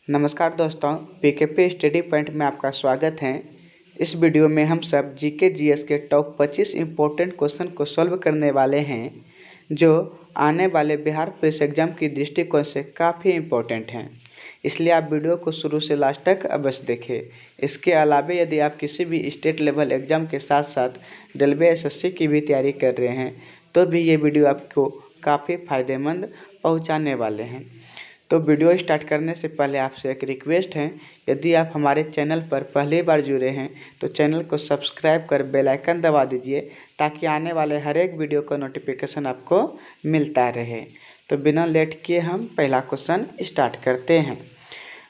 नमस्कार दोस्तों, पीकेपी study point में आपका स्वागत है। इस वीडियो में हम सब जीके जीएस के टॉप 25 इम्पोर्टेंट क्वेश्चन को सॉल्व करने वाले हैं, जो आने वाले बिहार पुलिस एग्जाम की दृष्टिकोण से काफ़ी इम्पोर्टेंट हैं। इसलिए आप वीडियो को शुरू से लास्ट तक अवश्य देखें। इसके अलावा यदि आप किसी भी स्टेट लेवल एग्ज़ाम के साथ साथ रेलवे एसएससी की भी तैयारी कर रहे हैं, तो भी ये वीडियो आपको काफ़ी फ़ायदेमंद पहुँचाने वाले हैं। तो वीडियो स्टार्ट करने से पहले आपसे एक रिक्वेस्ट है, यदि आप हमारे चैनल पर पहली बार जुड़े हैं तो चैनल को सब्सक्राइब कर बेल आइकन दबा दीजिए, ताकि आने वाले हर एक वीडियो का नोटिफिकेशन आपको मिलता रहे। तो बिना लेट किए हम पहला क्वेश्चन स्टार्ट करते हैं।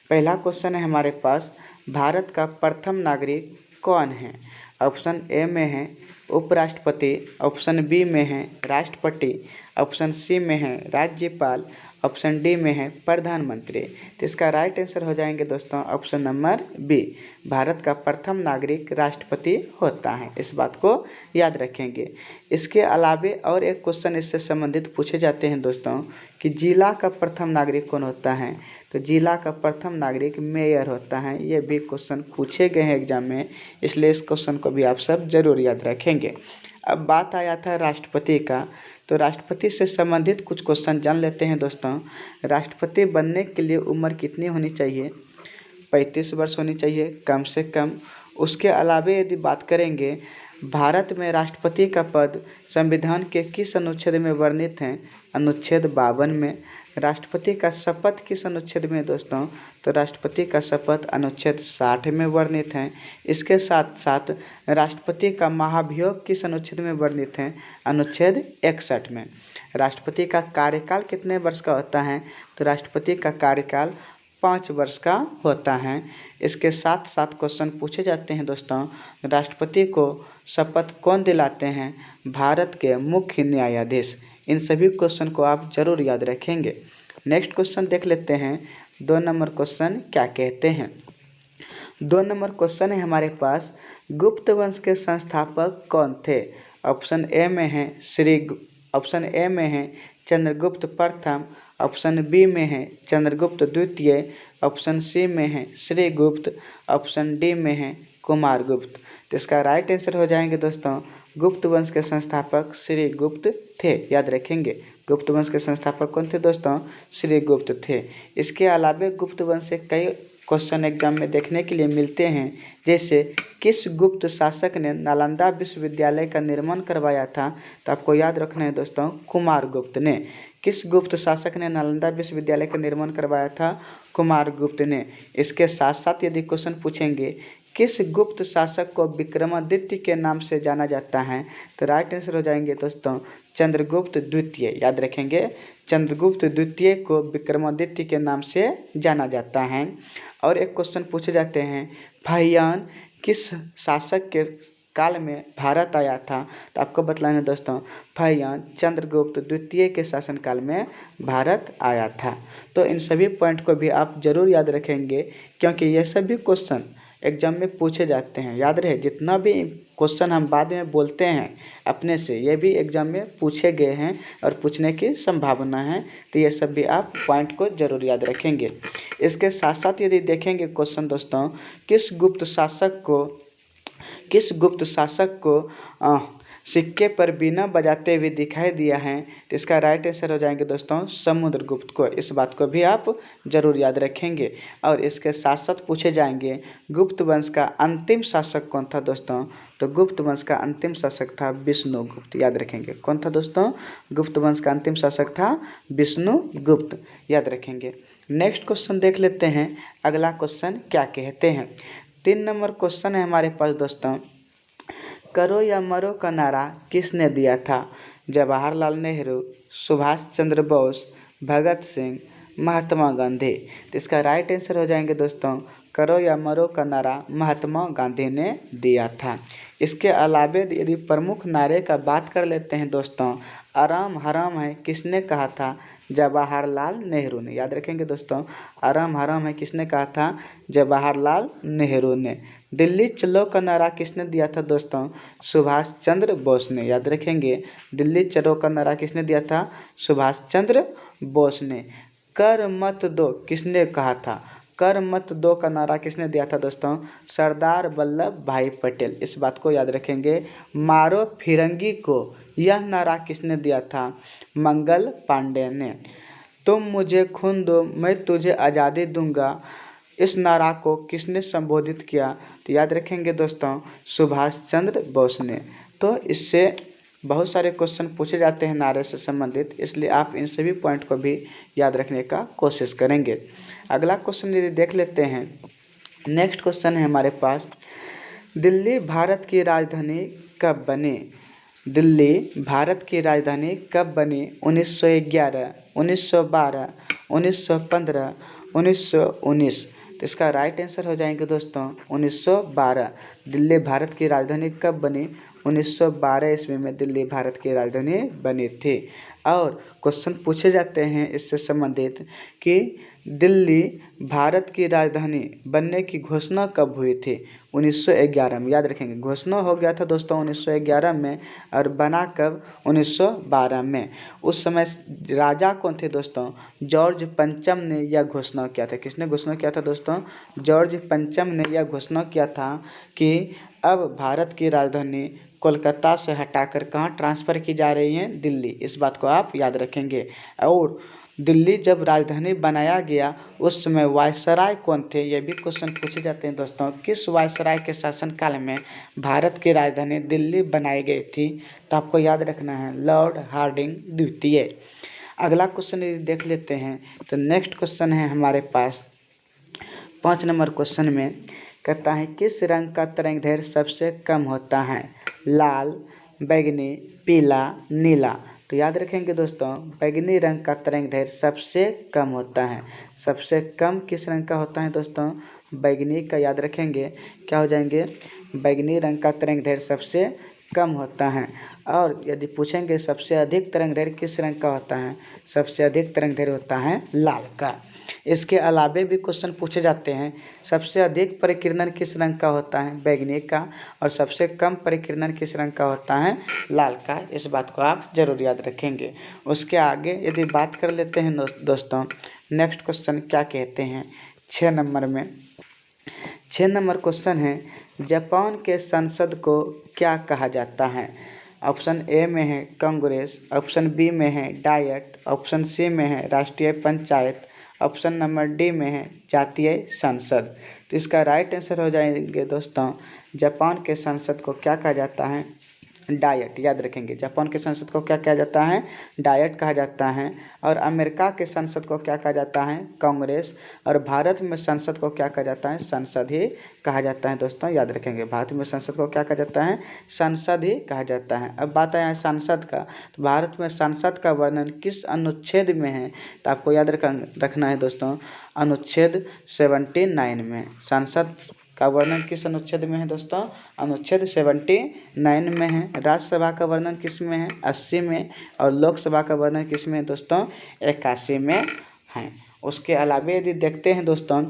पहला क्वेश्चन है हमारे पास, भारत का प्रथम नागरिक कौन है? ऑप्शन ए में है उपराष्ट्रपति, ऑप्शन बी में है राष्ट्रपति, ऑप्शन सी में है राज्यपाल, ऑप्शन डी में है प्रधानमंत्री। तो इसका राइट आंसर हो जाएंगे दोस्तों ऑप्शन नंबर बी। भारत का प्रथम नागरिक राष्ट्रपति होता है, इस बात को याद रखेंगे। इसके अलावे और एक क्वेश्चन इससे संबंधित पूछे जाते हैं दोस्तों कि जिला का प्रथम नागरिक कौन होता है? तो जिला का प्रथम नागरिक मेयर होता है। ये भी क्वेश्चन पूछे गए हैं एग्जाम में, इसलिए इस क्वेश्चन को भी आप सब जरूर याद रखेंगे। अब बात आया था राष्ट्रपति का, तो राष्ट्रपति से संबंधित कुछ क्वेश्चन जान लेते हैं दोस्तों। राष्ट्रपति बनने के लिए उम्र कितनी होनी चाहिए? 35 वर्ष होनी चाहिए कम से कम। उसके अलावा यदि बात करेंगे, भारत में राष्ट्रपति का पद संविधान के किस अनुच्छेद में वर्णित है? अनुच्छेद 52 में। राष्ट्रपति का शपथ किस अनुच्छेद में दोस्तों? तो राष्ट्रपति का शपथ अनुच्छेद 60 में वर्णित है। इसके साथ साथ राष्ट्रपति का महाभियोग किस अनुच्छेद में वर्णित है? अनुच्छेद 61 में। राष्ट्रपति का कार्यकाल कितने वर्ष का होता है? तो राष्ट्रपति का कार्यकाल 5 वर्ष का होता है। इसके साथ साथ क्वेश्चन पूछे जाते हैं दोस्तों, राष्ट्रपति को शपथ कौन दिलाते हैं? भारत के मुख्य न्यायाधीश। इन सभी क्वेश्चन को आप जरूर याद रखेंगे। नेक्स्ट क्वेश्चन देख लेते हैं, 2 नंबर क्वेश्चन क्या कहते हैं। 2 नंबर क्वेश्चन है हमारे पास, गुप्त वंश के संस्थापक कौन थे? ऑप्शन ए में है चंद्रगुप्त प्रथम, ऑप्शन बी में है चंद्रगुप्त द्वितीय, ऑप्शन सी में है श्रीगुप्त, ऑप्शन डी में है कुमारगुप्त। तो इसका राइट आंसर हो जाएंगे दोस्तों, गुप्त वंश के संस्थापक श्रीगुप्त थे। याद रखेंगे, गुप्त वंश के संस्थापक कौन थे दोस्तों? श्रीगुप्त थे। इसके अलावा गुप्त वंश से कई क्वेश्चन एग्जाम में देखने के लिए मिलते हैं, जैसे किस गुप्त शासक ने नालंदा विश्वविद्यालय का निर्माण करवाया था? तो आपको याद रखना है दोस्तों, कुमारगुप्त ने। किस गुप्त शासक ने नालंदा विश्वविद्यालय का निर्माण करवाया था? कुमारगुप्त ने। इसके साथ साथ यदि क्वेश्चन पूछेंगे, किस गुप्त शासक को विक्रमादित्य के नाम से जाना जाता है? तो राइट आंसर हो जाएंगे दोस्तों चंद्रगुप्त द्वितीय। याद रखेंगे, चंद्रगुप्त द्वितीय को विक्रमादित्य के नाम से जाना जाता है। और एक क्वेश्चन पूछे जाते हैं, फाहियान किस शासक के काल में भारत आया था? तो आपको बतलाना है दोस्तों, फाहियान चंद्रगुप्त द्वितीय के शासनकाल में भारत आया था। तो इन सभी पॉइंट को भी आप जरूर याद रखेंगे, क्योंकि ये सभी क्वेश्चन एग्जाम में पूछे जाते हैं। याद रहे, जितना भी क्वेश्चन हम बाद में बोलते हैं अपने से, ये भी एग्जाम में पूछे गए हैं और पूछने की संभावना है। तो ये सब भी आप पॉइंट को जरूर याद रखेंगे। इसके साथ साथ यदि देखेंगे क्वेश्चन दोस्तों, किस गुप्त शासक को सिक्के पर बीना बजाते हुए दिखाई दिया है? तो इसका राइट आंसर हो जाएंगे दोस्तों समुद्रगुप्त को। इस बात को भी आप जरूर याद रखेंगे। और इसके साथ साथ पूछे जाएंगे, गुप्त वंश का अंतिम शासक कौन था दोस्तों? तो गुप्त वंश का अंतिम शासक था विष्णुगुप्त। याद रखेंगे, कौन था दोस्तों? गुप्त वंश का अंतिम शासक था विष्णुगुप्त। याद रखेंगे। नेक्स्ट क्वेश्चन देख लेते हैं, अगला क्वेश्चन क्या कहते हैं। 3 नंबर क्वेश्चन है हमारे पास दोस्तों, करो या मरो का नारा किसने दिया था? जवाहरलाल नेहरू, सुभाष चंद्र बोस, भगत सिंह, महात्मा गांधी। तो इसका राइट आंसर हो जाएंगे दोस्तों, करो या मरो का नारा महात्मा गांधी ने दिया था। इसके अलावा यदि प्रमुख नारे का बात कर लेते हैं दोस्तों, आराम हराम है किसने कहा था? जवाहरलाल नेहरू ने। याद रखेंगे दोस्तों, आराम हराम है किसने कहा था? जवाहरलाल नेहरू ने। दिल्ली चलो का नारा किसने दिया था दोस्तों? सुभाष चंद्र बोस ने। याद रखेंगे, दिल्ली चलो का नारा किसने दिया था? सुभाष चंद्र बोस ने। कर मत दो किसने कहा था? कर मत दो का नारा किसने दिया था दोस्तों? सरदार वल्लभ भाई पटेल। इस बात को याद रखेंगे। मारो फिरंगी को, यह नारा किसने दिया था? मंगल पांडे ने। तुम मुझे खून दो मैं तुझे आज़ादी दूंगा, इस नारा को किसने संबोधित किया? तो याद रखेंगे दोस्तों, सुभाष चंद्र बोस ने। तो इससे बहुत सारे क्वेश्चन पूछे जाते हैं नारे से संबंधित, इसलिए आप इन सभी पॉइंट को भी याद रखने का कोशिश करेंगे। अगला क्वेश्चन यदि देख लेते हैं, नेक्स्ट क्वेश्चन है हमारे पास, दिल्ली भारत की राजधानी कब बनी? दिल्ली भारत की राजधानी कब बनी? 1911, 1912, 1915, 1919। तो इसका राइट आंसर हो जाएंगे दोस्तों 1912। दिल्ली भारत की राजधानी कब बनी? 1912 ईस्वी में दिल्ली भारत की राजधानी बनी थी। और क्वेश्चन पूछे जाते हैं इससे संबंधित कि दिल्ली भारत की राजधानी बनने की घोषणा कब हुई थी? 1911 में। याद रखेंगे, घोषणा हो गया था दोस्तों 1911 में और बना कब? 1912 में। उस समय राजा कौन थे दोस्तों? जॉर्ज पंचम ने यह घोषणा किया था। किसने घोषणा किया था दोस्तों? जॉर्ज पंचम ने यह घोषणा किया था कि अब भारत की राजधानी कोलकाता से हटाकर कहाँ ट्रांसफ़र की जा रही है? दिल्ली। इस बात को आप याद रखेंगे। और दिल्ली जब राजधानी बनाया गया उस समय वायसराय कौन थे? ये भी क्वेश्चन पूछे जाते हैं दोस्तों। किस वायसराय के शासनकाल में भारत की राजधानी दिल्ली बनाई गई थी? तो आपको याद रखना है लॉर्ड हार्डिंग द्वितीय। अगला क्वेश्चन यदि देख लेते हैं तो नेक्स्ट क्वेश्चन है हमारे पास 5 नंबर क्वेश्चन में कहता है किस रंग का तरंगदैर्घ्य सबसे कम होता है? लाल, बैंगनी, पीला, नीला। तो याद रखेंगे दोस्तों, बैंगनी रंग का तरंगदैर्घ्य सबसे कम होता है। सबसे कम किस रंग का होता है दोस्तों? बैंगनी का। याद रखेंगे क्या हो जाएंगे? बैंगनी रंग का तरंगदैर्घ्य सबसे कम होता है। और यदि पूछेंगे सबसे अधिक तरंगदैर्घ्य किस रंग का होता है? सबसे अधिक तरंगदैर्घ्य होता है लाल का। इसके अलावे भी क्वेश्चन पूछे जाते हैं, सबसे अधिक परिकिरणन किस रंग का होता है? बैंगनी का। और सबसे कम परिकिरणन किस रंग का होता है? लाल का। इस बात को आप जरूर याद रखेंगे। उसके आगे यदि बात कर लेते हैं दोस्तों, नेक्स्ट क्वेश्चन क्या कहते हैं 6 नंबर में। 6 नंबर क्वेश्चन है, जापान के संसद को क्या कहा जाता है? ऑप्शन ए में है कांग्रेस, ऑप्शन बी में है डायट, ऑप्शन सी में है राष्ट्रीय पंचायत, ऑप्शन नंबर डी में है जातीय संसद। तो इसका राइट आंसर हो जाएंगे दोस्तों, जापान के संसद को क्या कहा जाता है? डायट। याद रखेंगे, जापान के संसद को क्या कहा जाता है? डायट कहा जाता है। और अमेरिका के संसद को क्या कहा जाता है? कांग्रेस। और भारत में संसद को क्या कहा जाता है? संसद ही कहा जाता है दोस्तों। याद रखेंगे, भारत में संसद को क्या कहा जाता है? संसद ही कहा जाता है। अब बात आया संसद का, तो भारत में संसद का वर्णन किस अनुच्छेद में है? तो आपको याद रखना है दोस्तों, अनुच्छेद 79 में। संसद का वर्णन किस अनुच्छेद में है दोस्तों? अनुच्छेद 79 में है। राज्यसभा का वर्णन किस में है? 80 में। और लोकसभा का वर्णन किस में है दोस्तों? 81 में है। उसके अलावा यदि देखते हैं दोस्तों,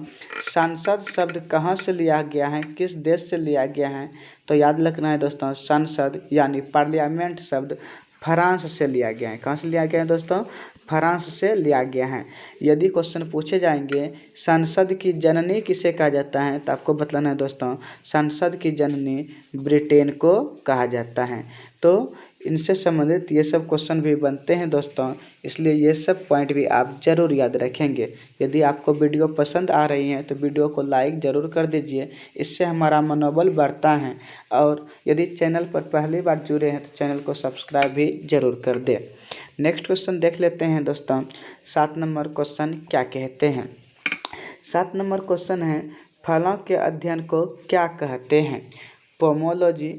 संसद शब्द कहाँ से लिया गया है, किस देश से लिया गया है? तो याद रखना है दोस्तों, संसद यानी पार्लियामेंट शब्द फ्रांस से लिया गया है। कहाँ से लिया गया है दोस्तों? फ्रांस से लिया गया है। यदि क्वेश्चन पूछे जाएंगे संसद की जननी किसे कहा जाता है, तो आपको बतलाना है दोस्तों, संसद की जननी ब्रिटेन को कहा जाता है। तो इनसे संबंधित ये सब क्वेश्चन भी बनते हैं दोस्तों, इसलिए ये सब पॉइंट भी आप ज़रूर याद रखेंगे। यदि आपको वीडियो पसंद आ रही है तो वीडियो को लाइक ज़रूर कर दीजिए, इससे हमारा मनोबल बढ़ता है। और यदि चैनल पर पहली बार जुड़े हैं तो चैनल को सब्सक्राइब भी ज़रूर कर दें। नेक्स्ट क्वेश्चन देख लेते हैं दोस्तों, 7 नंबर क्वेश्चन क्या कहते हैं। 7 नंबर क्वेश्चन है, फलों के अध्ययन को क्या कहते हैं? पोमोलॉजी,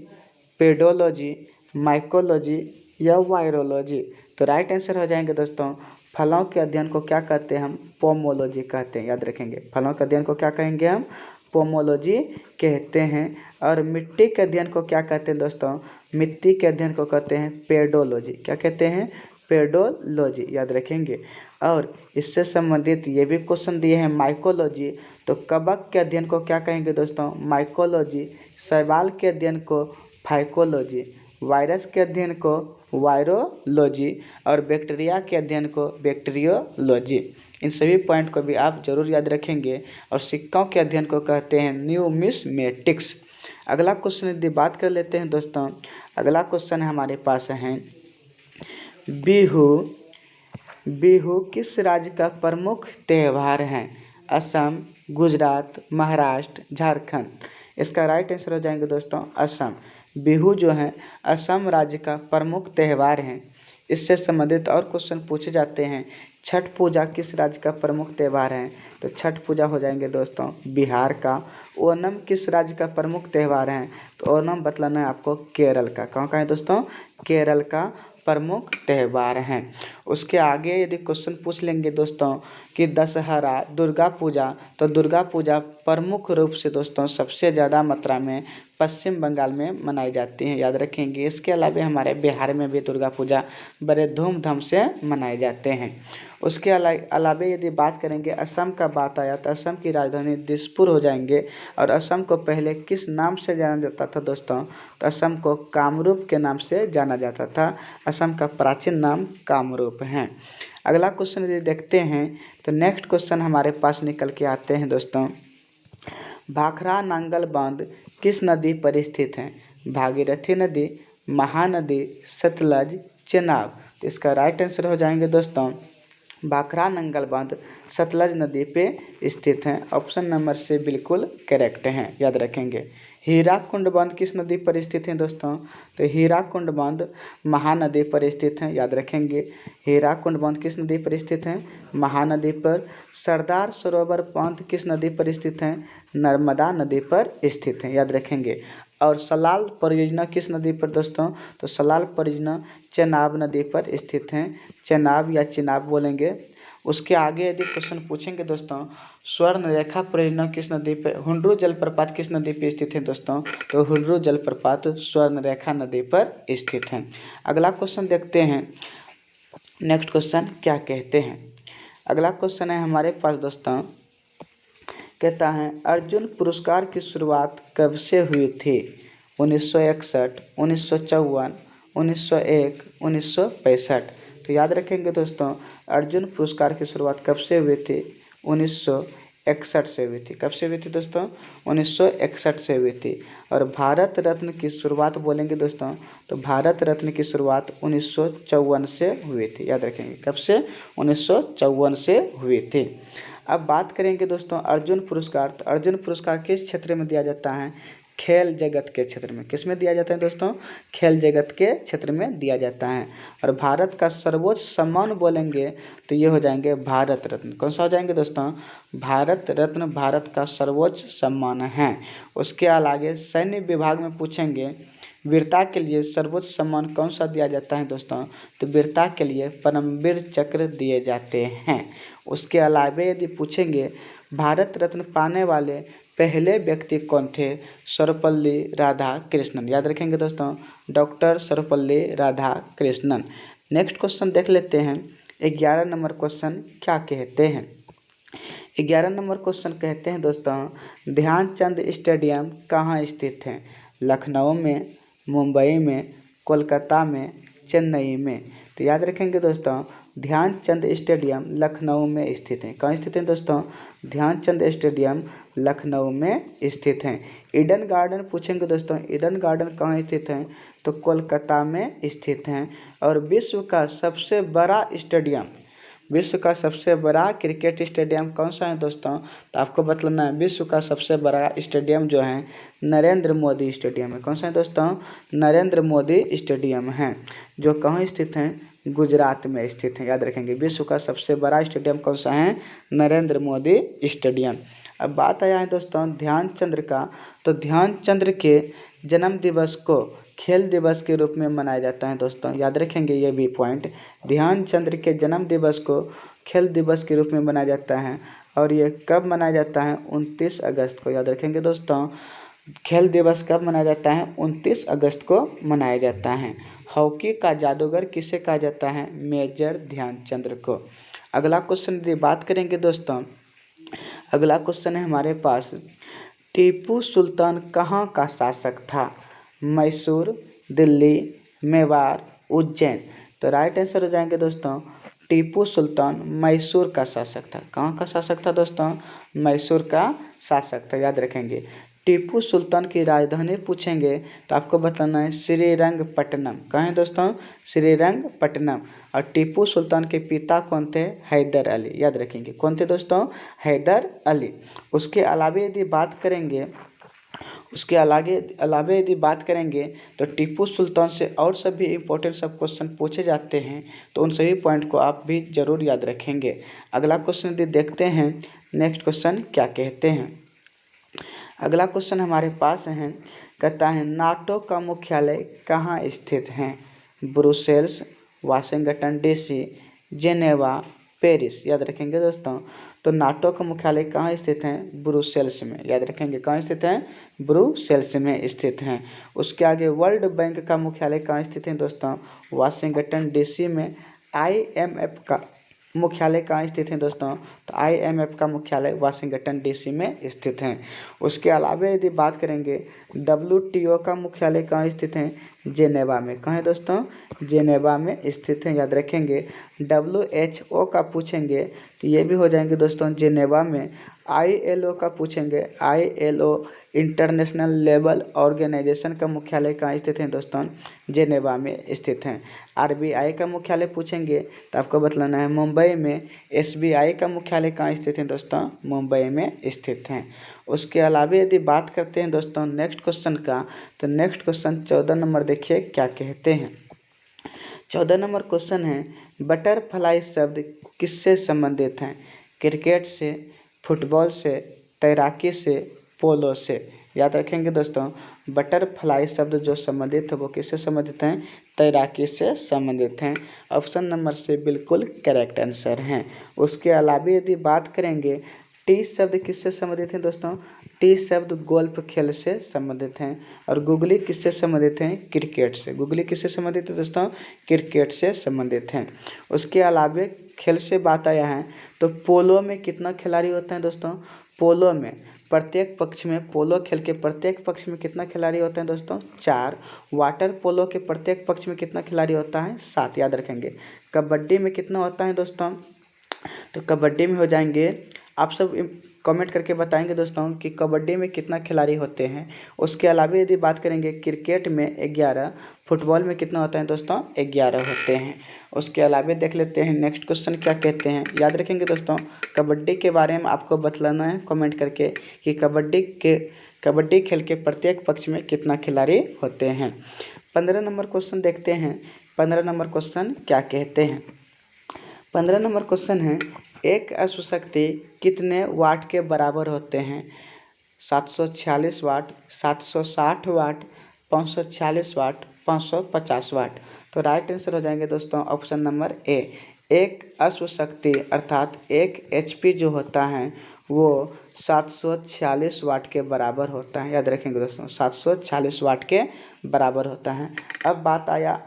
पेडोलॉजी, माइकोलॉजी या वायरोलॉजी। तो राइट आंसर हो जाएंगे दोस्तों, फलों के अध्ययन को क्या कहते हैं? हम पोमोलॉजी कहते हैं। याद रखेंगे, फलों के अध्ययन को क्या कहेंगे हम? पोमोलॉजी कहते हैं। और मिट्टी के अध्ययन को क्या कहते हैं दोस्तों? मिट्टी के अध्ययन को कहते हैं पेडोलॉजी। क्या कहते हैं? पेडोलॉजी। याद रखेंगे। और इससे संबंधित ये भी क्वेश्चन दिए हैं माइकोलॉजी, तो कवक के अध्ययन को क्या कहेंगे दोस्तों? माइकोलॉजी। शैवाल के अध्ययन को फाइकोलॉजी। वायरस के अध्ययन को वायरोलॉजी और बैक्टीरिया के अध्ययन को बैक्टीरियोलॉजी। इन सभी पॉइंट को भी आप जरूर याद रखेंगे। और सिक्कों के अध्ययन को कहते हैं न्यूमिस्मेटिक्स। अगला क्वेश्चन यदि बात कर लेते हैं दोस्तों, अगला क्वेश्चन हमारे पास है बिहू। बिहू किस राज्य का प्रमुख त्यौहार है? असम, गुजरात, महाराष्ट्र, झारखंड। इसका राइट आंसर हो जाएंगे दोस्तों असम। बिहू जो है असम राज्य का प्रमुख त्यौहार है। इससे संबंधित और क्वेश्चन पूछे जाते हैं। छठ पूजा किस राज्य का प्रमुख त्यौहार है? तो छठ पूजा हो जाएंगे दोस्तों बिहार का। ओणम किस राज्य का प्रमुख त्यौहार है? तो ओणम बतलाना है आपको केरल का। कहाँ का है दोस्तों? केरल का प्रमुख त्यौहार हैं। उसके आगे यदि क्वेश्चन पूछ लेंगे दोस्तों कि दशहरा, दुर्गा पूजा, तो दुर्गा पूजा प्रमुख रूप से दोस्तों सबसे ज़्यादा मात्रा में पश्चिम बंगाल में मनाई जाती है, याद रखेंगे। इसके अलावा हमारे बिहार में भी दुर्गा पूजा बड़े धूमधाम से मनाए जाते हैं। उसके अलावा यदि बात करेंगे असम का बात आया तो असम की राजधानी दिसपुर हो जाएंगे। और असम को पहले किस नाम से जाना जाता था दोस्तों? तो असम को कामरूप के नाम से जाना जाता था। असम का प्राचीन नाम कामरूप है। अगला क्वेश्चन यदि देखते हैं तो नेक्स्ट क्वेश्चन हमारे पास निकल के आते हैं दोस्तों, भाखड़ा नांगल बांध किस नदी पर स्थित है? भागीरथी नदी, महानदी, सतलज, चेनाब। तो इसका राइट आंसर हो जाएंगे दोस्तों भाखड़ा नंगल बांध सतलज नदी पे स्थित है। ऑप्शन नंबर से बिल्कुल करेक्ट है, याद रखेंगे। हीराकुंड बांध किस नदी पर स्थित है दोस्तों? तो हीराकुंड बांध महानदी पर स्थित है, याद रखेंगे। हीराकुंड बांध किस नदी पर स्थित है? महानदी पर। सरदार सरोवर बांध किस नदी पर स्थित है? नर्मदा नदी पर स्थित है, याद रखेंगे। और सलाल परियोजना किस नदी पर दोस्तों? तो सलाल परियोजना चेनाब नदी पर स्थित है। चेनाब या चिनाब बोलेंगे। उसके आगे यदि क्वेश्चन पूछेंगे दोस्तों, स्वर्ण रेखा परियोजना किस नदी पर, हुंड्रू जलप्रपात किस नदी पर स्थित है दोस्तों? तो हुंड्रू जलप्रपात स्वर्ण रेखा नदी पर स्थित है। अगला क्वेश्चन देखते हैं, नेक्स्ट क्वेश्चन क्या कहते हैं। अगला क्वेश्चन है हमारे पास दोस्तों, कहता है अर्जुन पुरस्कार की शुरुआत कब से हुई थी? 1961, 1954, 1901, 1965। तो याद रखेंगे दोस्तों अर्जुन पुरस्कार की शुरुआत कब से हुई थी? 1961 से हुई थी। कब से हुई थी दोस्तों? 1961 से हुई थी। और भारत रत्न की शुरुआत बोलेंगे दोस्तों, तो भारत रत्न की शुरुआत 1954 से हुई थी, याद रखेंगे। कब से? 1954 से हुई थी। अब बात करेंगे दोस्तों अर्जुन पुरस्कार। तो अर्जुन पुरस्कार किस क्षेत्र में दिया जाता है? खेल जगत के क्षेत्र में। किस में दिया जाता है दोस्तों? खेल जगत के क्षेत्र में दिया जाता है। और भारत का सर्वोच्च सम्मान बोलेंगे तो ये हो जाएंगे भारत रत्न। कौन सा हो जाएंगे दोस्तों? भारत रत्न भारत का सर्वोच्च सम्मान है। उसके आगे सैन्य विभाग में पूछेंगे वीरता के लिए सर्वोच्च सम्मान कौन सा दिया जाता है दोस्तों? तो वीरता के लिए परमवीर चक्र दिए जाते हैं। उसके अलावा यदि पूछेंगे भारत रत्न पाने वाले पहले व्यक्ति कौन थे? सर्वपल्ली राधाकृष्णन, याद रखेंगे दोस्तों doctor Sarvepalli Radhakrishnan. Next question देख लेते हैं, 11 नंबर क्वेश्चन क्या कहते हैं। 11 नंबर क्वेश्चन कहते हैं दोस्तों ध्यानचंद स्टेडियम कहाँ स्थित है? लखनऊ में, मुंबई में, कोलकाता में, चेन्नई में। तो याद रखेंगे दोस्तों ध्यानचंद स्टेडियम लखनऊ में स्थित है। कहाँ स्थित है दोस्तों? ध्यानचंद स्टेडियम लखनऊ में स्थित है। ईडन गार्डन पूछेंगे दोस्तों, ईडन गार्डन कहाँ स्थित है? तो कोलकाता में स्थित है। और विश्व का सबसे बड़ा स्टेडियम, विश्व का सबसे बड़ा क्रिकेट स्टेडियम कौन सा है दोस्तों? तो आपको बतलाना है विश्व का सबसे बड़ा स्टेडियम जो है नरेंद्र मोदी स्टेडियम है। कौन सा है दोस्तों? नरेंद्र मोदी स्टेडियम है, जो कहाँ स्थित है? गुजरात में स्थित है, याद रखेंगे। विश्व का सबसे बड़ा स्टेडियम कौन सा है? नरेंद्र मोदी स्टेडियम। अब बात आया है दोस्तों ध्यानचंद का। तो ध्यानचंद के जन्म दिवस को खेल दिवस के रूप में मनाया जाता है दोस्तों, याद रखेंगे ये भी पॉइंट। ध्यानचंद के जन्म दिवस को खेल दिवस के रूप में मनाया जाता है। और ये कब मनाया जाता है? 29 अगस्त को, याद रखेंगे दोस्तों। खेल दिवस कब मनाया जाता है? 29 अगस्त को मनाया जाता है। हॉकी का जादूगर किसे कहा जाता है? मेजर ध्यानचंद को। अगला क्वेश्चन यदि बात करेंगे दोस्तों, अगला क्वेश्चन है हमारे पास टीपू सुल्तान कहाँ का शासक था? मैसूर, दिल्ली, मेवाड़, उज्जैन। तो राइट आंसर हो जाएंगे दोस्तों टीपू सुल्तान मैसूर का शासक था। कहाँ का शासक था दोस्तों? मैसूर का शासक था, याद रखेंगे। टीपू सुल्तान की राजधानी पूछेंगे तो आपको बताना है श्रीरंगपट्टनम। कहाँ है दोस्तों? श्रीरंगपट्टनम। और टीपू सुल्तान के पिता कौन थे? हैदर अली, याद रखेंगे। कौन थे दोस्तों? हैदर अली। उसके अलावा यदि बात करेंगे यदि बात करेंगे तो टीपू सुल्तान से और सभी इंपॉर्टेंट सब क्वेश्चन पूछे जाते हैं, तो उन सभी पॉइंट को आप भी जरूर याद रखेंगे। अगला क्वेश्चन यदि देखते हैं, नेक्स्ट क्वेश्चन क्या कहते हैं। अगला क्वेश्चन हमारे पास है, कहता है नाटो का मुख्यालय कहाँ स्थित है? Brussels, Washington DC, Geneva, Paris, याद रखेंगे दोस्तों। तो नाटो का मुख्यालय कहाँ स्थित है? ब्रुसेल्स में, याद रखेंगे। कहाँ स्थित है? ब्रुसेल्स में स्थित हैं। उसके आगे वर्ल्ड बैंक का मुख्यालय कहाँ स्थित है दोस्तों? वाशिंगटन डीसी में। IMF का मुख्यालय कहाँ स्थित है दोस्तों? तो IMF का मुख्यालय वाशिंगटन डीसी में स्थित है। उसके अलावा यदि बात करेंगे WTO का मुख्यालय कहाँ स्थित है? जेनेवा में। कहाँ है दोस्तों? जेनेवा में स्थित है, याद रखेंगे। WHO का पूछेंगे तो ये भी हो जाएंगे दोस्तों जेनेवा में। ILO का पूछेंगे, ILO इंटरनेशनल लेबर ऑर्गेनाइजेशन का मुख्यालय कहाँ स्थित है दोस्तों? जेनेवा में स्थित हैं। RBI का मुख्यालय पूछेंगे तो आपको बतलाना है मुंबई में। SBI का मुख्यालय कहाँ स्थित है दोस्तों? मुंबई में स्थित हैं। उसके अलावा यदि बात करते हैं दोस्तों नेक्स्ट क्वेश्चन का, तो नेक्स्ट क्वेश्चन 14 नंबर देखिए क्या कहते हैं। 14 नंबर क्वेश्चन है बटरफ्लाई शब्द किससे संबंधित हैं? क्रिकेट से, फुटबॉल से, तैराकी से, पोलो से, याद रखेंगे दोस्तों। बटरफ्लाई शब्द जो संबंधित है वो किससे संबंधित हैं? तैराकी से संबंधित हैं। ऑप्शन नंबर से बिल्कुल करेक्ट आंसर हैं। उसके अलावा यदि बात करेंगे टी शब्द किससे संबंधित हैं दोस्तों? टी शब्द गोल्फ खेल से संबंधित हैं। और गुगली किससे संबंधित हैं? क्रिकेट से। गुगली किससे संबंधित है दोस्तों? क्रिकेट से संबंधित हैं। उसके अलावा खेल से बात आया है तो पोलो में कितना खिलाड़ी होते हैं दोस्तों? पोलो में प्रत्येक पक्ष में, पोलो खेल के प्रत्येक पक्ष में कितना खिलाड़ी होते हैं दोस्तों? 4। वाटर पोलो के प्रत्येक पक्ष में कितना खिलाड़ी होता है? 7, याद रखेंगे। कबड्डी में कितना होता है दोस्तों? तो कबड्डी में हो जाएंगे, आप सब कमेंट करके बताएंगे दोस्तों कि कबड्डी में कितना खिलाड़ी होते हैं। उसके अलावा यदि बात करेंगे क्रिकेट में 11, फुटबॉल में कितना होता है दोस्तों? 11 होते हैं। उसके अलावा देख लेते हैं नेक्स्ट क्वेश्चन क्या कहते हैं। याद रखेंगे दोस्तों कबड्डी के बारे में आपको बतलाना है कमेंट करके कि कबड्डी खेल के प्रत्येक पक्ष में कितना खिलाड़ी होते हैं। 15 नंबर क्वेश्चन देखते हैं। 15 नंबर क्वेश्चन क्या कहते हैं। 15 नंबर क्वेश्चन है एक अश्वशक्ति कितने वाट के बराबर होते हैं? 746 वाट, 760 वाट, 546 वाट, 550 वाट। तो राइट आंसर हो जाएंगे दोस्तों ऑप्शन नंबर ए। एक अश्वशक्ति अर्थात एक HP जो होता है वो 746 वाट के बराबर होता है, याद रखेंगे दोस्तों। 746 वाट के बराबर होता है। अब बात आया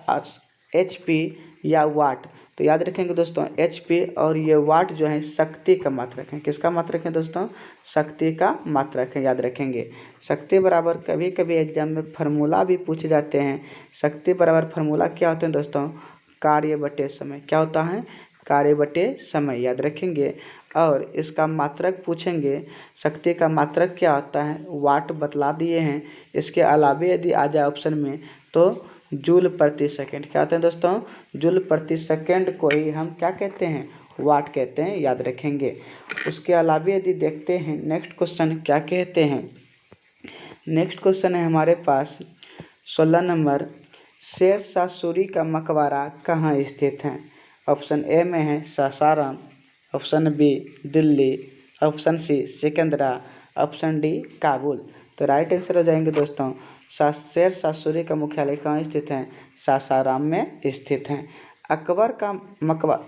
HP या वाट, तो याद रखेंगे दोस्तों HP और ये वाट जो है शक्ति का मात्रक है। किसका मात्रक है दोस्तों? शक्ति का मात्रक है, याद रखेंगे। शक्ति बराबर कभी कभी एग्जाम में फार्मूला भी पूछे जाते हैं। शक्ति बराबर फार्मूला क्या होते हैं दोस्तों? कार्य बटे समय। क्या होता है? कार्य बटे समय, याद रखेंगे। और इसका मात्रक पूछेंगे, शक्ति का मात्रक क्या होता है? वाट बतला दिए हैं। इसके अलावा यदि आ जाए ऑप्शन में तो जूल प्रति सेकंड। क्या होते हैं दोस्तों? जूल प्रति सेकंड को ही हम क्या कहते हैं? वाट कहते हैं, याद रखेंगे। उसके अलावा यदि देखते हैं नेक्स्ट क्वेश्चन क्या कहते हैं। नेक्स्ट क्वेश्चन है हमारे पास 16 नंबर, शेरशाह सूरी का मकबरा कहाँ स्थित है? ऑप्शन ए में है Sasaram, option B Delhi, option C Sikandra, option D Kabul. तो राइट आंसर हो जाएंगे दोस्तों शेरशाह सूरी का मुख्यालय कहाँ स्थित है? सासाराम में स्थित है। अकबर का मकबरा,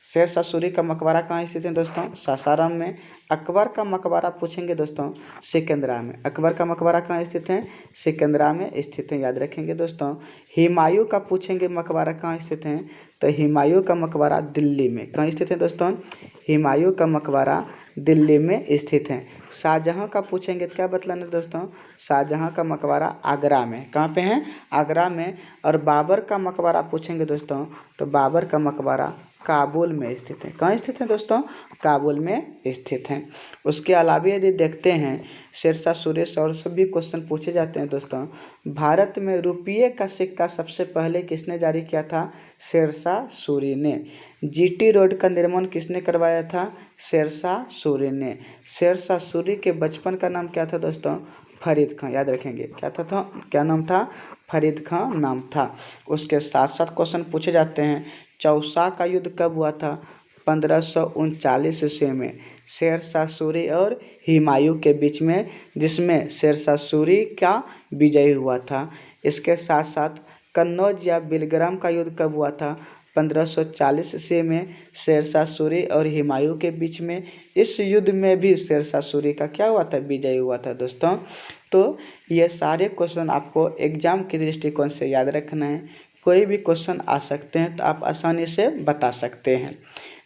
शेरशाह सूरी का मकबरा कहाँ स्थित है दोस्तों? सासाराम में। अकबर का मकबरा पूछेंगे दोस्तों सिकंदरा में। अकबर का मकबरा कहाँ स्थित है? सिकंदरा में स्थित है, याद रखेंगे दोस्तों। हुमायूं का पूछेंगे मकबरा कहाँ स्थित है? तो हुमायूं का मकबरा दिल्ली में। कहाँ स्थित है दोस्तों? हुमायूं का मकबरा दिल्ली में स्थित है। शाहजहाँ का पूछेंगे, क्या बतलाना दोस्तों? शाहजहाँ का मकबरा आगरा में। कहाँ पे है? आगरा में। और बाबर का मकबरा पूछेंगे दोस्तों, तो बाबर का मकबरा काबुल में स्थित है। कहाँ स्थित है दोस्तों? काबुल में स्थित है। उसके अलावा यदि देखते हैं शेरशाह सूरी से और सभी क्वेश्चन पूछे जाते हैं दोस्तों। भारत में रुपये का सिक्का सबसे पहले किसने जारी किया था? शेरशाह सूरी ने। जीटी रोड का निर्माण किसने करवाया था? शेरशाह सूरी ने। शेरशाह सूरी के बचपन का नाम क्या था दोस्तों? फरीद खां, याद रखेंगे। क्या नाम था? फरीद खां नाम था। उसके साथ साथ क्वेश्चन पूछे जाते हैं, चौसा का युद्ध कब हुआ था? 1539 ईस्वी में शेरशाह सूरी और हुमायूं के बीच में, जिसमें शेरशाह सूरी का विजय हुआ था। इसके साथ साथ कन्नौज या बिलग्राम का युद्ध कब हुआ था? 1540 ईस्वी में शेरशाह सूरी और हुमायूं के बीच में। इस युद्ध में भी शेरशाह सूरी का क्या हुआ था? विजय हुआ था दोस्तों। तो ये सारे क्वेश्चन आपको एग्जाम के दृष्टिकोण से याद रखना है। कोई भी क्वेश्चन आ सकते हैं तो आप आसानी से बता सकते हैं।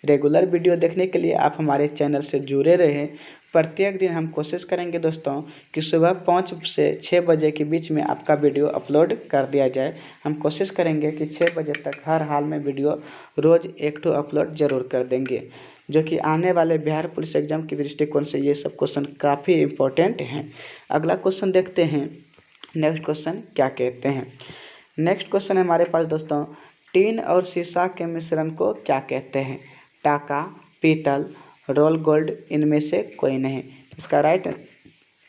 रेगुलर वीडियो देखने के लिए आप हमारे चैनल से जुड़े रहें। प्रत्येक दिन हम कोशिश करेंगे दोस्तों कि सुबह 5 से 6 बजे के बीच में आपका वीडियो अपलोड कर दिया जाए। हम कोशिश करेंगे कि 6 बजे तक हर हाल में वीडियो रोज़ 1 अपलोड जरूर कर देंगे, जो कि आने वाले बिहार पुलिस एग्जाम के दृष्टिकोण से ये सब क्वेश्चन काफ़ी इम्पोर्टेंट हैं। अगला क्वेश्चन देखते हैं। नेक्स्ट क्वेश्चन क्या कहते हैं? नेक्स्ट क्वेश्चन है हमारे पास दोस्तों, टीन और शीशा के मिश्रण को क्या कहते हैं? टाका, पीतल, रोल गोल्ड, इनमें से कोई नहीं। इसका राइट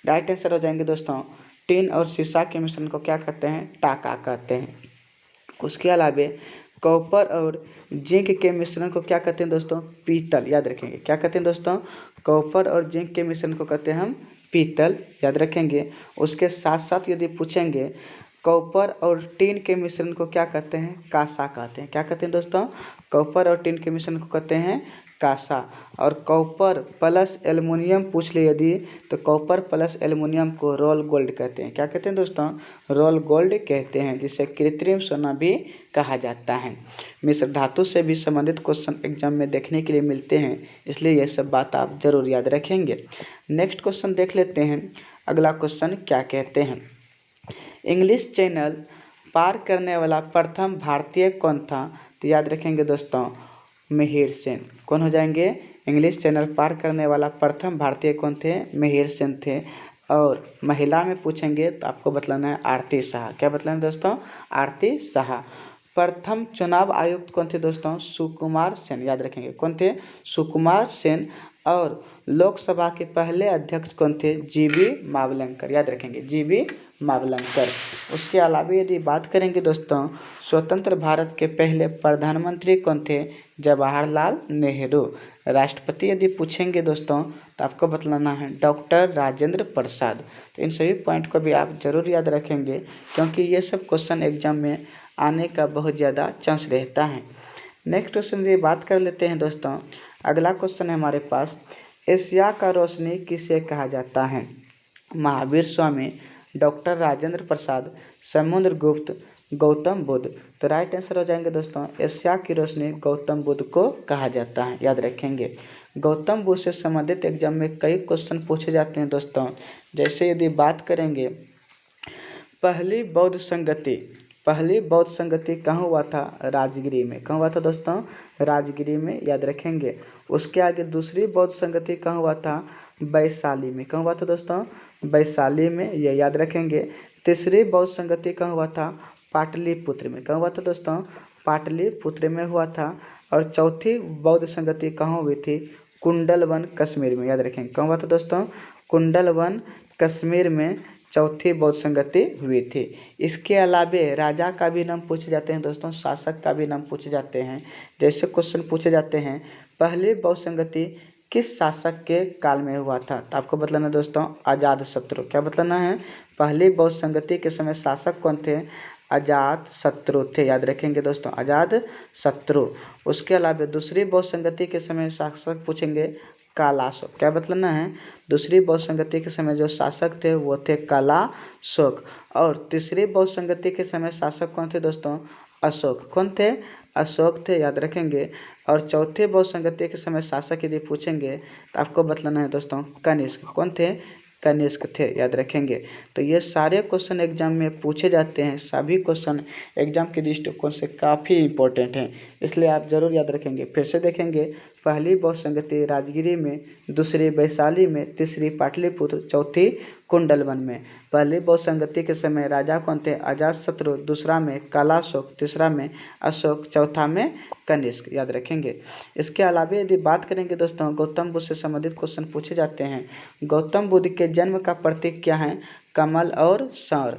आंसर हो जाएंगे दोस्तों, टीन और शीशा के मिश्रण को क्या कहते हैं? टाका कहते हैं। उसके अलावा कॉपर और जिंक के मिश्रण को क्या कहते हैं दोस्तों? पीतल, याद रखेंगे। क्या कहते हैं दोस्तों? कॉपर और जिंक के मिश्रण को कहते हैं हम पीतल, याद रखेंगे। उसके साथ साथ यदि पूछेंगे कॉपर और टीन के मिश्रण को क्या कहते हैं? कांसा कहते हैं। क्या कहते हैं दोस्तों? कॉपर और टीन के मिश्रण को कहते हैं कांसा। और कॉपर प्लस एल्युमिनियम पूछ ले यदि, तो कॉपर प्लस एल्युमिनियम को रोल गोल्ड कहते हैं। क्या कहते हैं दोस्तों? रोल गोल्ड कहते हैं, जिसे कृत्रिम सोना भी कहा जाता है। मिश्र धातु से भी संबंधित क्वेश्चन एग्जाम में देखने के लिए मिलते हैं, इसलिए यह सब बात आप जरूर याद रखेंगे। नेक्स्ट क्वेश्चन देख लेते हैं। अगला क्वेश्चन क्या कहते हैं? इंग्लिश चैनल पार करने वाला प्रथम भारतीय कौन था? तो याद रखेंगे दोस्तों, मिहिर सेन। कौन हो जाएंगे? इंग्लिश चैनल पार करने वाला प्रथम भारतीय कौन थे? मिहिर सेन थे। और महिला में पूछेंगे तो आपको बतलाना है आरती शाह। क्या बतलाना है दोस्तों? आरती शाह। प्रथम चुनाव आयुक्त कौन थे दोस्तों? सुकुमार सेन, याद रखेंगे। कौन थे? सुकुमार सेन। और लोकसभा के पहले अध्यक्ष कौन थे? जीबी मावलंकर, याद रखेंगे, जीबी मावलंकर। उसके अलावा यदि बात करेंगे दोस्तों, स्वतंत्र भारत के पहले प्रधानमंत्री कौन थे? जवाहरलाल नेहरू। राष्ट्रपति यदि पूछेंगे दोस्तों तो आपको बतलाना है डॉक्टर राजेंद्र प्रसाद। तो इन सभी पॉइंट को भी आप जरूर याद रखेंगे, क्योंकि ये सब क्वेश्चन एग्जाम में आने का बहुत ज़्यादा चांस रहता है। नेक्स्ट क्वेश्चन की बात कर लेते हैं दोस्तों। अगला क्वेश्चन है हमारे पास, एशिया का रोशनी किसे कहा जाता है? महावीर स्वामी, डॉक्टर राजेंद्र प्रसाद, समुद्रगुप्त, गौतम बुद्ध। तो राइट आंसर हो जाएंगे दोस्तों, एशिया की रोशनी गौतम बुद्ध को कहा जाता है, याद रखेंगे। गौतम बुद्ध से संबंधित एग्जाम में कई क्वेश्चन पूछे जाते हैं दोस्तों। जैसे यदि बात करेंगे, पहली बौद्ध संगति कहाँ हुआ था? राजगिरी में। कहाँ हुआ था दोस्तों? राजगिरी में, याद रखेंगे। उसके आगे दूसरी बौद्ध संगति कहाँ हुआ था? वैशाली में। कहाँ हुआ था दोस्तों? वैशाली में, ये याद रखेंगे। तीसरी बौद्ध संगति कहाँ हुआ था? पाटलिपुत्र में। कहाँ हुआ था दोस्तों? पाटलिपुत्र में हुआ था। और चौथी बौद्ध संगति कहाँ हुई थी? कुंडलवन, कश्मीर में, याद रखेंगे। कहाँ हुआ था दोस्तों? कुंडलवन, कश्मीर में चौथी बौद्ध संगति हुई थी। इसके अलावे राजा का भी नाम पूछे जाते हैं दोस्तों, शासक का भी नाम पूछे जाते हैं। जैसे क्वेश्चन पूछे जाते हैं, पहली बौद्ध संगति किस शासक के काल में हुआ था? तो आपको बतलाना है दोस्तों, अजात शत्रु। क्या बतलाना है? पहली बौद्ध संगति के समय शासक कौन थे? अजात शत्रु थे, याद रखेंगे दोस्तों, अजात शत्रु। उसके अलावा दूसरी बौद्ध संगति के समय शासक पूछेंगे कालाशोक। क्या बतलाना है? दूसरी बौद्ध संगति के समय जो शासक थे वो थे कालाशोक, और तीसरी बौद्ध संगति के समय शासक कौन थे दोस्तों? अशोक। कौन थे? अशोक थे, याद रखेंगे। और चौथे बौद्ध संगति के समय शासक यदि पूछेंगे तो आपको बतलाना है दोस्तों कनिष्क। कौन थे? कनिष्क थे, याद रखेंगे। तो ये सारे क्वेश्चन एग्जाम में पूछे जाते हैं, सभी क्वेश्चन एग्जाम के दृष्टिकोण से काफ़ी इंपॉर्टेंट हैं, इसलिए आप ज़रूर याद रखेंगे। फिर से देखेंगे, पहली बौद्ध संगति राजगिरी में, दूसरी वैशाली में, तीसरी पाटलिपुत्र, चौथी कुंडलवन में। पहली बौद्ध संगति के समय राजा कौन थे? अजातशत्रु, दूसरा में कालाशोक, तीसरा में अशोक, चौथा में कनिष्क, याद रखेंगे। इसके अलावा यदि बात करेंगे दोस्तों, गौतम बुद्ध से संबंधित क्वेश्चन पूछे जाते हैं। गौतम बुद्ध के जन्म का प्रतीक क्या है? कमल और सौर।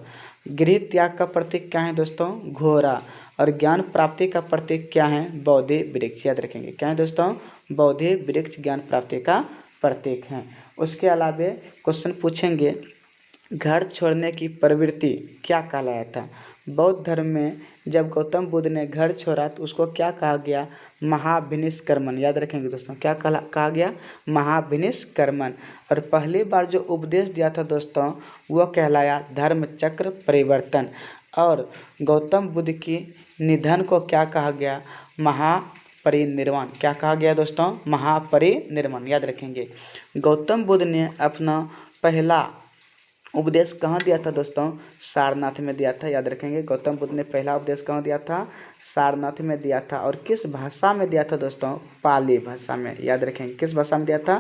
गृह त्याग का प्रतीक क्या है दोस्तों? घोड़ा। और ज्ञान प्राप्ति का प्रतीक क्या है? बोधि वृक्ष, याद रखेंगे। क्या है दोस्तों? बोधि वृक्ष ज्ञान प्राप्ति का प्रतीक है। उसके अलावा क्वेश्चन पूछेंगे, घर छोड़ने की प्रवृत्ति क्या कहलाया था? बौद्ध धर्म में जब गौतम बुद्ध ने घर छोड़ा तो उसको क्या कहा गया? महाभिनिष्क्रमण, याद रखेंगे दोस्तों। क्या कहा गया? महाभिनिष्क्रमण। और पहली बार जो उपदेश दिया था दोस्तों वो कहलाया धर्म चक्र परिवर्तन। और गौतम बुद्ध की निधन को क्या कहा गया? महापरिनिर्वाण। क्या कहा गया दोस्तों? महापरिनिर्वाण, याद रखेंगे। गौतम बुद्ध ने अपना पहला उपदेश कहाँ दिया था दोस्तों? सारनाथ में दिया था, याद रखेंगे। गौतम बुद्ध ने पहला उपदेश कहाँ दिया था? सारनाथ में दिया था। और किस भाषा में दिया था दोस्तों? पाली भाषा में, याद रखेंगे। किस भाषा में दिया था?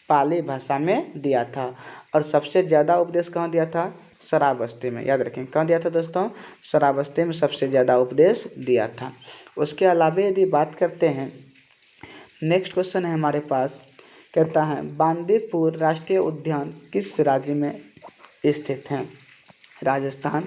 पाली भाषा में दिया था। और सबसे ज़्यादा उपदेश कहाँ दिया था? श्रावस्ती में, याद रखेंगे। कहाँ दिया था दोस्तों? श्रावस्ती में सबसे ज़्यादा उपदेश दिया था। उसके अलावा यदि बात करते हैं, नेक्स्ट क्वेश्चन है हमारे पास, कहता है बांदीपुर राष्ट्रीय उद्यान किस राज्य में स्थित हैं? राजस्थान,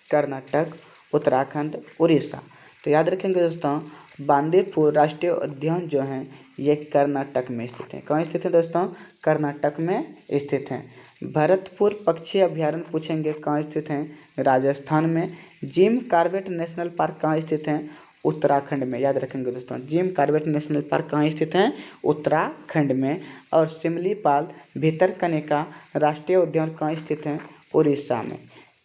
कर्नाटक, उत्तराखंड, उड़ीसा। तो याद रखेंगे दोस्तों, बांदीपुर राष्ट्रीय उद्यान जो हैं ये कर्नाटक में स्थित हैं। कहाँ स्थित है दोस्तों? कर्नाटक में स्थित हैं। भरतपुर पक्षी अभ्यारण्य पूछेंगे, कहाँ स्थित हैं? राजस्थान में। जिम कॉर्बेट नेशनल पार्क कहाँ स्थित हैं? उत्तराखंड में, याद रखेंगे दोस्तों। जिम कॉर्बेट नेशनल पार्क कहाँ स्थित हैं? उत्तराखंड में। और सिमलीपाल भितरकनिका राष्ट्रीय उद्यान कहाँ स्थित हैं? उड़ीसा में।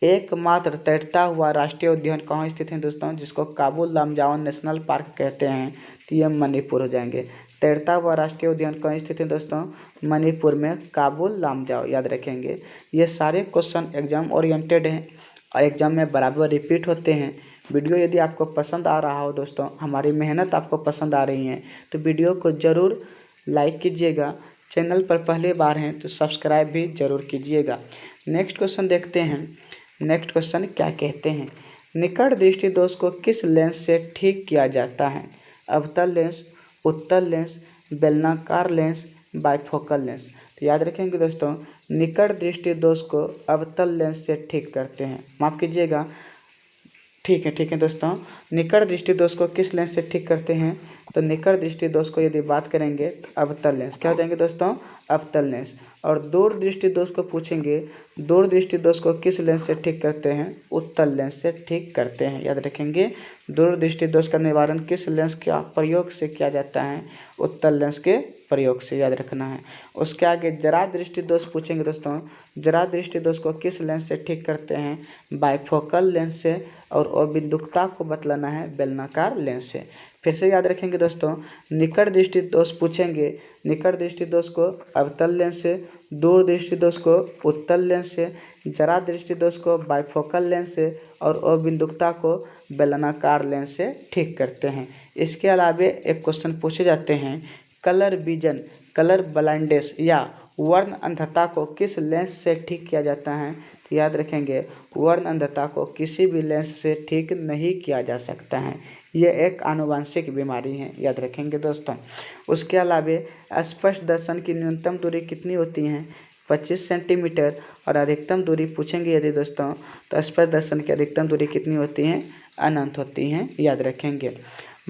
एकमात्र तैरता हुआ राष्ट्रीय उद्यान कहाँ स्थित है दोस्तों? जिसको काबुल लामजाओ नेशनल पार्क कहते हैं, तो ये मणिपुर हो जाएंगे। तैरता हुआ राष्ट्रीय उद्यान कहाँ स्थित है दोस्तों? मणिपुर में, काबुल लामजाओ, याद रखेंगे। ये सारे क्वेश्चन एग्जाम ओरिएंटेड हैं और एग्जाम में बराबर रिपीट होते हैं। वीडियो यदि आपको पसंद आ रहा हो दोस्तों, हमारी मेहनत आपको पसंद आ रही है, तो वीडियो को ज़रूर लाइक कीजिएगा। चैनल पर पहली बार हैं तो सब्सक्राइब भी ज़रूर कीजिएगा। नेक्स्ट क्वेश्चन देखते हैं। नेक्स्ट क्वेश्चन क्या कहते हैं? निकट दृष्टि दोष को किस लेंस से ठीक किया जाता है? अवतल लेंस, उत्तल लेंस, बेलनाकार लेंस, बाइफोकल लेंस। तो याद रखेंगे दोस्तों, निकट दृष्टि दोष को अवतल लेंस से ठीक करते हैं। माफ़ कीजिएगा, ठीक है दोस्तों। निकट दृष्टि दोष को किस लेंस से ठीक करते हैं? तो निकट दृष्टि दोष को यदि बात करेंगे तो अवतल लेंस। क्या हो जाएंगे दोस्तों? अवतल लेंस। और दूर दृष्टि दोष को पूछेंगे, दूर दृष्टि दोष को किस लेंस से ठीक करते हैं? उत्तल लेंस से ठीक करते हैं, याद रखेंगे। दूर दृष्टि दोष का निवारण किस लेंस का प्रयोग से किया जाता है? उत्तल लेंस के प्रयोग से, याद रखना है। उसके आगे जरा दृष्टि दोष पूछेंगे दोस्तों। जरा दृष्टि दोष को किस लेंस से ठीक करते हैं? बाइफोकल लेंस से। और अबिंदुकता को बतलाना है बेलनाकार लेंस से। फिर से याद रखेंगे दोस्तों, निकट दृष्टि दोष पूछेंगे, निकट दृष्टि दोष को अवतल लेंस से, दूर दृष्टि दोष को उत्तल लेंस से, जरा दृष्टि दोष को बाइफोकल लेंस से, और अबिंदुकता को बेलनाकार लेंस से ठीक करते हैं। इसके अलावा एक क्वेश्चन पूछे जाते हैं, कलर विजन, कलर ब्लाइंडनेस या वर्ण अंधता को किस लेंस से ठीक किया जाता है? तो याद रखेंगे, वर्ण अंधता को किसी भी लेंस से ठीक नहीं किया जा सकता है। ये एक आनुवंशिक बीमारी है, याद रखेंगे दोस्तों। उसके अलावा स्पष्ट दर्शन की न्यूनतम दूरी कितनी होती है? 25 सेंटीमीटर। और अधिकतम दूरी पूछेंगे यदि दोस्तों, तो स्पष्ट दर्शन की अधिकतम दूरी कितनी होती है? अनंत होती हैं, याद रखेंगे।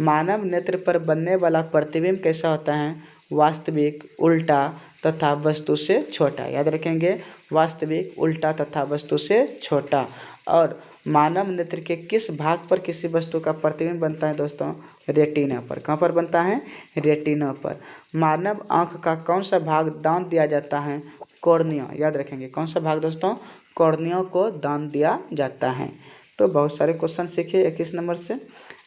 मानव नेत्र पर बनने वाला प्रतिबिंब कैसा होता है? वास्तविक, उल्टा तथा वस्तु से छोटा, याद रखेंगे। वास्तविक, उल्टा तथा वस्तु से छोटा। और मानव नेत्र के किस भाग पर किसी वस्तु का प्रतिबिंब बनता है दोस्तों? रेटिना पर। कहाँ पर बनता है? रेटिना पर। मानव आँख का कौन सा भाग दान दिया जाता है? कॉर्निया। याद रखेंगे कौन सा भाग दोस्तों? कॉर्निया को दान दिया जाता है। तो बहुत सारे क्वेश्चन सीखे 21 नंबर से।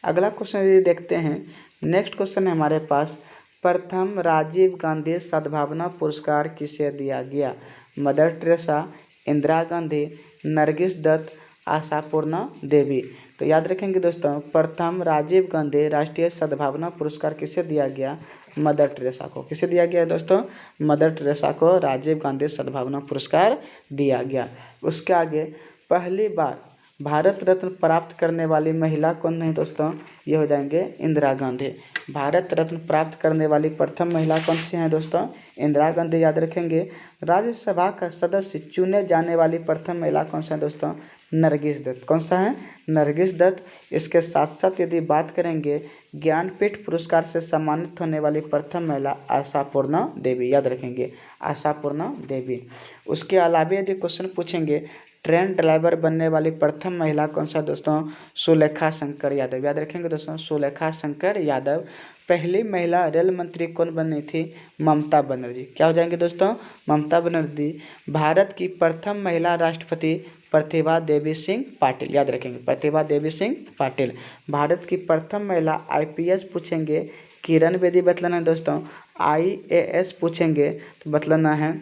अगला क्वेश्चन यदि देखते हैं, नेक्स्ट क्वेश्चन है हमारे पास, प्रथम राजीव गांधी सद्भावना पुरस्कार किसे दिया गया? मदर टेरेसा, इंदिरा गांधी, नरगिस दत्त, आशापूर्णा देवी। तो याद रखेंगे दोस्तों, प्रथम राजीव गांधी राष्ट्रीय सद्भावना पुरस्कार किसे दिया गया? मदर टेरेसा को। किसे दिया गया दोस्तों? मदर टेरेसा को राजीव गांधी सद्भावना पुरस्कार दिया गया। उसके आगे, पहली बार भारत रत्न प्राप्त करने वाली महिला कौन है दोस्तों? ये हो जाएंगे इंदिरा गांधी। भारत रत्न प्राप्त करने वाली प्रथम महिला कौन सी हैं दोस्तों? इंदिरा गांधी। याद रखेंगे। राज्यसभा का सदस्य चुने जाने वाली प्रथम महिला कौन सा है दोस्तों? नरगिस दत्त। कौन सा है? नरगिस दत्त। इसके साथ साथ यदि बात करेंगे, ज्ञानपीठ पुरस्कार से सम्मानित होने वाली प्रथम महिला आशापूर्णा देवी। याद रखेंगे आशापूर्णा देवी। उसके अलावा यदि क्वेश्चन पूछेंगे, ट्रेन ड्राइवर बनने वाली प्रथम महिला कौन सा दोस्तों? सुलेखा शंकर यादव। याद रखेंगे दोस्तों सुलेखा शंकर यादव। पहली महिला रेल मंत्री कौन बनी थी? ममता बनर्जी। क्या हो जाएंगे दोस्तों? ममता बनर्जी। भारत की प्रथम महिला राष्ट्रपति प्रतिभा देवी सिंह पाटिल। याद रखेंगे प्रतिभा देवी सिंह पाटिल। भारत की प्रथम महिला IPS पूछेंगे, किरण बेदी बतलाना है दोस्तों। IAS पूछेंगे तो बतलाना है,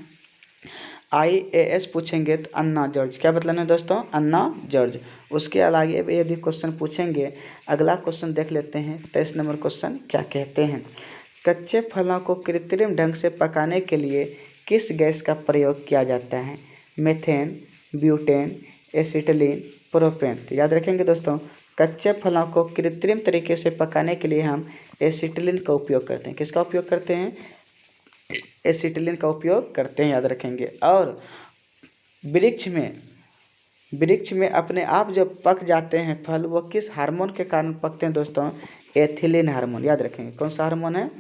IAS पूछेंगे तो अन्ना जॉर्ज। क्या बतलाना है दोस्तों? अन्ना जॉर्ज। उसके अलावा यदि क्वेश्चन पूछेंगे, अगला क्वेश्चन देख लेते हैं 23 नंबर क्वेश्चन क्या कहते हैं। कच्चे फलों को कृत्रिम ढंग से पकाने के लिए किस गैस का प्रयोग किया जाता है? Methane, butane, acetylene, propane. तो याद रखेंगे दोस्तों, कच्चे फलों को कृत्रिम तरीके से पकाने के लिए हम एसिटिलीन का उपयोग करते हैं। किसका उपयोग करते हैं? एसिटिलीन का उपयोग करते हैं। याद रखेंगे। और वृक्ष में अपने आप जब पक जाते हैं फल, वो किस हार्मोन के कारण पकते हैं दोस्तों? Ethylene hormone. याद रखेंगे कौन सा हार्मोन है?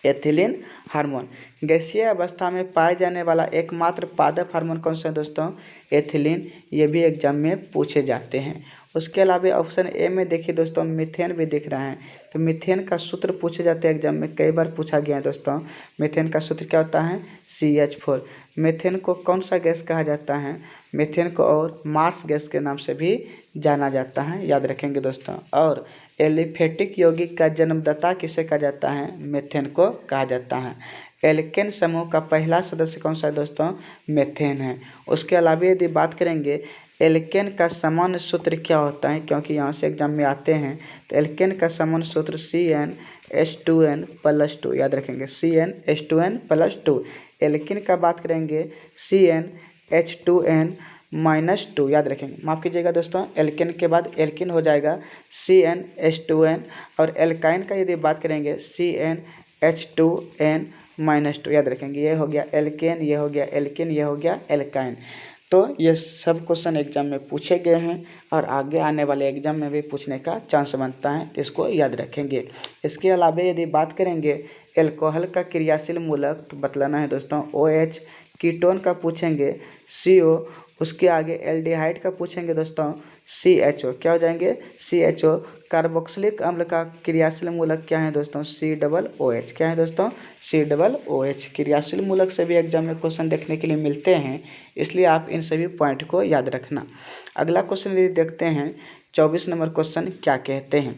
Ethylene hormone. गैसीय अवस्था में पाए जाने वाला एकमात्र पादप हार्मोन कौन सा है दोस्तों? एथिलीन। ये भी एग्जाम में पूछे जाते हैं। उसके अलावा ऑप्शन ए में देखिए दोस्तों, मीथेन भी दिख रहा है। तो मीथेन का सूत्र पूछे जाते हैं एग्जाम में, कई बार पूछा गया है दोस्तों। मीथेन का सूत्र क्या होता है? CH4। मीथेन को कौन सा गैस कहा जाता है? मीथेन को और मार्स गैस के नाम से भी जाना जाता है। याद रखेंगे दोस्तों। और एलिफेटिक यौगिक का जन्मदाता किसे कहा जाता है? मीथेन को कहा जाता है। एल्केन समूह का पहला सदस्य कौन सा है दोस्तों? मीथेन है। उसके अलावा यदि बात करेंगे, एल्केन का सामान्य सूत्र क्या होता है, क्योंकि यहाँ से एग्जाम में आते हैं, तो एल्केन का सामान्य सूत्र CnH2n+2। याद रखेंगे CnH2n+2। एल्केन का बात करेंगे CnH2n-2। याद रखेंगे, माफ़ कीजिएगा दोस्तों, एल्केन के बाद एल्किन हो जाएगा CnH2n। और एल्काइन का यदि बात करेंगे CnH2n-2। याद रखेंगे ये हो गया एल्केन, ये हो गया एल्किन, ये हो गया एल्काइन। तो ये सब क्वेश्चन एग्जाम में पूछे गए हैं और आगे आने वाले एग्जाम में भी पूछने का चांस बनता है, तो इसको याद रखेंगे। इसके अलावा यदि बात करेंगे एल्कोहल का क्रियाशील मूलक, तो बतलाना है दोस्तों OH। कीटोन का पूछेंगे CO। उसके आगे एल्डिहाइड का पूछेंगे दोस्तों CHO। क्या हो जाएंगे? CHO। कार्बोक्सिलिक अम्ल का क्रियाशील मूलक क्या है दोस्तों? COOH। क्या है दोस्तों? COOH। क्रियाशील मूलक से भी एग्जाम में क्वेश्चन देखने के लिए मिलते हैं, इसलिए आप इन सभी पॉइंट को याद रखना। अगला क्वेश्चन यदि देखते हैं, 24 नंबर क्वेश्चन क्या कहते हैं।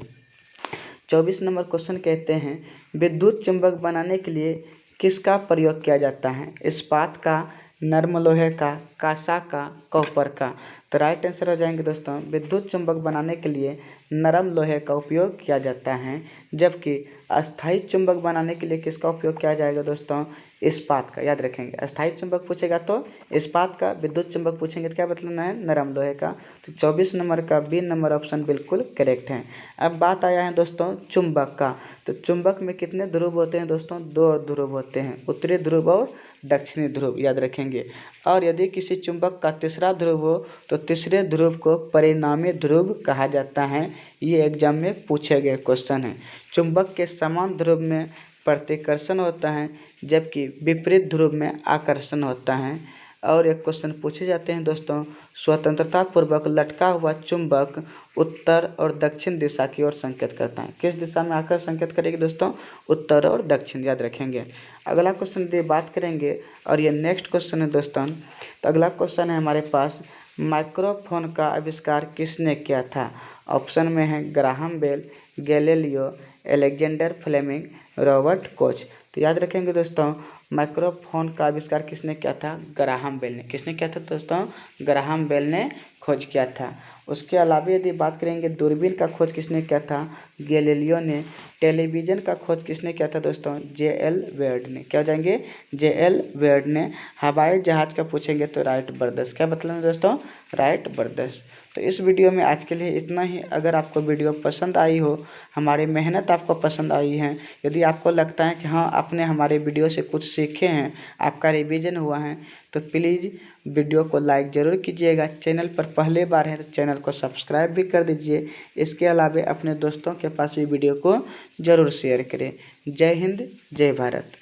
24 नंबर क्वेश्चन कहते हैं, विद्युत चुंबक बनाने के लिए किसका प्रयोग किया जाता है? इस्पात का, नर्म लोहे का, कांसा का, कॉपर का। तो राइट आंसर हो जाएंगे दोस्तों, विद्युत चुंबक बनाने के लिए नरम लोहे का उपयोग किया जाता है, जबकि अस्थायी चुंबक बनाने के लिए किसका उपयोग किया जाएगा दोस्तों? इस्पात का। याद रखेंगे, अस्थायी चुंबक पूछेगा तो इस्पात का, विद्युत चुंबक पूछेंगे तो क्या बतलाना है? नरम लोहे का। तो 24 नंबर का B नंबर ऑप्शन बिल्कुल करेक्ट है। अब बात आया है दोस्तों चुंबक का। तो चुंबक में कितने ध्रुव होते हैं दोस्तों? 2 ध्रुव होते हैं, उत्तरी ध्रुव और दक्षिणी ध्रुव। याद रखेंगे। और यदि किसी चुंबक का तीसरा ध्रुव हो तो तीसरे ध्रुव को परिणामी ध्रुव कहा जाता है। ये एग्जाम में पूछे गए क्वेश्चन है। चुंबक के समान ध्रुव में प्रतिकर्षण होता है, जबकि विपरीत ध्रुव में आकर्षण होता है। और एक क्वेश्चन पूछे जाते हैं दोस्तों, स्वतंत्रता पूर्वक लटका हुआ चुंबक उत्तर और दक्षिण दिशा की ओर संकेत करता है। किस दिशा में आकर संकेत करेगी दोस्तों? उत्तर और दक्षिण, याद रखेंगे। अगला क्वेश्चन की बात करेंगे और ये नेक्स्ट क्वेश्चन है दोस्तों। तो अगला क्वेश्चन है हमारे पास, माइक्रोफोन का आविष्कार किसने किया था? ऑप्शन में है Graham Bell, Galileo, Alexander Fleming, Robert Koch. तो याद रखेंगे दोस्तों, माइक्रोफोन का आविष्कार किसने किया था? ग्राहम बेल ने। किसने किया था दोस्तों? ग्राहम बेल ने खोज किया था। उसके अलावा यदि बात करेंगे, दूरबीन का खोज किसने किया था? गैलीलियो ने। टेलीविज़न का खोज किसने किया था दोस्तों? जे.एल. वेर्ड ने। क्या हो जाएंगे? जे.एल. वेर्ड ने। हवाई जहाज़ का पूछेंगे तो राइट ब्रदर्स। क्या मतलब है दोस्तों? Wright brothers. तो इस वीडियो में आज के लिए इतना ही। अगर आपको वीडियो पसंद आई हो, हमारी मेहनत आपको पसंद आई है, यदि आपको लगता है कि हाँ आपने हमारे वीडियो से कुछ सीखे हैं, आपका रिवीजन हुआ है, तो प्लीज़ वीडियो को लाइक ज़रूर कीजिएगा। चैनल पर पहले बार है तो चैनल को सब्सक्राइब भी कर दीजिए। इसके अलावा अपने दोस्तों के पास भी वीडियो को ज़रूर शेयर करें। जय हिंद, जय भारत।